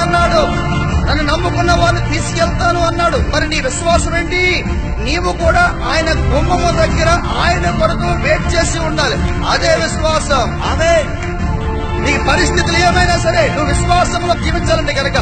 అన్నాడు. నన్ను నమ్ముకున్న వారిని తీసుకెళ్తాను అన్నాడు. మరి నీ విశ్వాసం ఏంటి? నీవు కూడా ఆయన గుమ్మము దగ్గర ఆయన కొరకు వెయిట్ చేసి ఉండాలి. అదే విశ్వాసం. నీ పరిస్థితులు ఏమైనా సరే నువ్వు విశ్వాసంలో జీవించాలంటే కనుక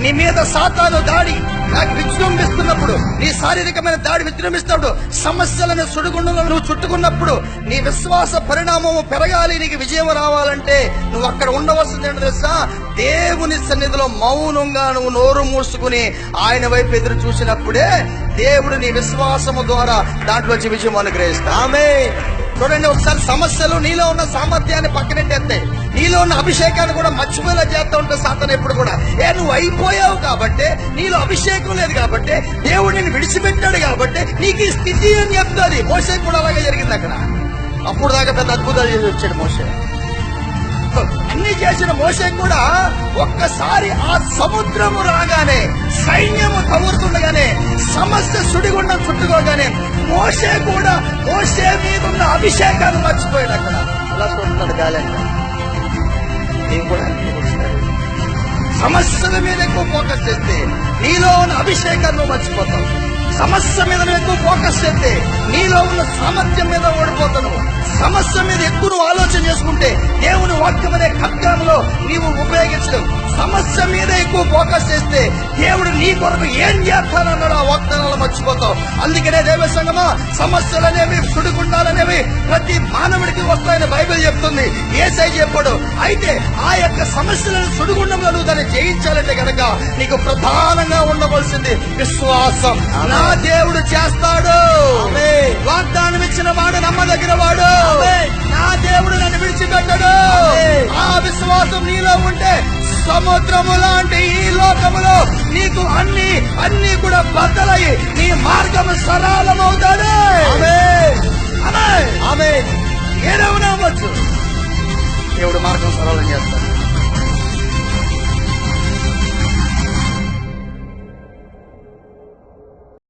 నీ మీద సాతాను దాడి నాకు విజృంభిస్తున్నప్పుడు, నీ శారీరకమైన దాడి విజృంభిస్తున్నప్పుడు, సమస్యలను సుడిగుండంలో నువ్వు చుట్టుకున్నప్పుడు నీ విశ్వాస పరిణామము పెరగాలి, నీకు విజయం రావాలంటే నువ్వు అక్కడ ఉండవలసింది ఏంటో తెలుసా? దేవుని సన్నిధిలో మౌనంగా నువ్వు నోరు మూసుకుని ఆయన వైపు ఎదురు చూసినప్పుడే దేవుడు నీ విశ్వాసము ద్వారా దాంట్లోంచి విజయం అనుగ్రహిస్తా. చూడండి, ఒకసారి సమస్యలు నీలో ఉన్న సామర్థ్యాన్ని పక్కనెట్టేస్తాయి, నీలో ఉన్న అభిషేకాన్ని కూడా మర్చిపోయేలా చేస్తూ ఉంటే సాతాను ఎప్పుడు కూడా నువ్వు అయిపోయావు కాబట్టి, నీలో అభిషేకం లేదు కాబట్టి, దేవుడు నిన్ను విడిచిపెట్టాడు కాబట్టి నీకు ఈ స్థితి అని చెప్తుంది. మోషే కూడా అలాగే జరిగింది. అక్కడ అప్పుడు దాకా పెద్ద అద్భుతాలు చేసి వచ్చాడు మోషే. అన్ని చేసిన మోషే కూడా ఒక్కసారి ఆ సముద్రము రాగానే, సైన్యము కవురుతుండగానే, సమస్య సుడిగుండం చుట్టుకోగానే మోషే కూడా మోషే మీద ఉన్న అభిషేకాన్ని మర్చిపోయాడు. అక్కడ అలా చూస్తున్నాడు గాలంట. నేను కూడా సమస్యల మీద ఎక్కువ ఫోకస్ చేస్తే నీలో ఉన్న అభిషేకాన్ని మర్చిపోతావు. సమస్య మీద ఎక్కువ ఫోకస్ చేస్తే నీలో ఉన్న సామర్థ్యం మీద ఓడిపోతాను. సమస్య మీద ఎక్కువ నువ్వు ఆలోచన చేసుకుంటే దేవుని వాక్యం అనే ఖడ్గంలో నీవు ఉపయోగించలేవు. సమస్య మీద ఎక్కువ ఫోకస్ చేస్తే దేవుడు నీ కొరకు ఏం చేస్తానన్నాడు ఆ వాగ్దానాలు మర్చిపోతావు. అందుకనే దేవ సంగమా, సమస్యలనేవి సుడిగుండాలనేవి ప్రతి మానవుడికి వస్తాయని బైబిల్ చెప్తుంది, యేసయ్య చెప్పాడు. అయితే ఆ యొక్క సమస్యలను సుడిగుండంలో నువ్వు దాన్ని జయించాలంటే కనుక నీకు ప్రధానంగా ఉండవలసింది విశ్వాసం. నా దేవుడు చేస్తాడు, వాగ్దానం ఇచ్చిన వాడు నమ్మదగిన వాడు, నా దేవుడు నన్ను విడిచిపెట్టాడు. ఆ విశ్వాసం నీలో ఉంటే సముద్రము లాంటి ఈ లోకములో నీకు అన్ని కూడా బద్దలయ్యి నీ మార్గము సరళమవుతాడు. ఏడవనవచ్చు, దేవుడు మార్గం సరళం చేస్తాడు.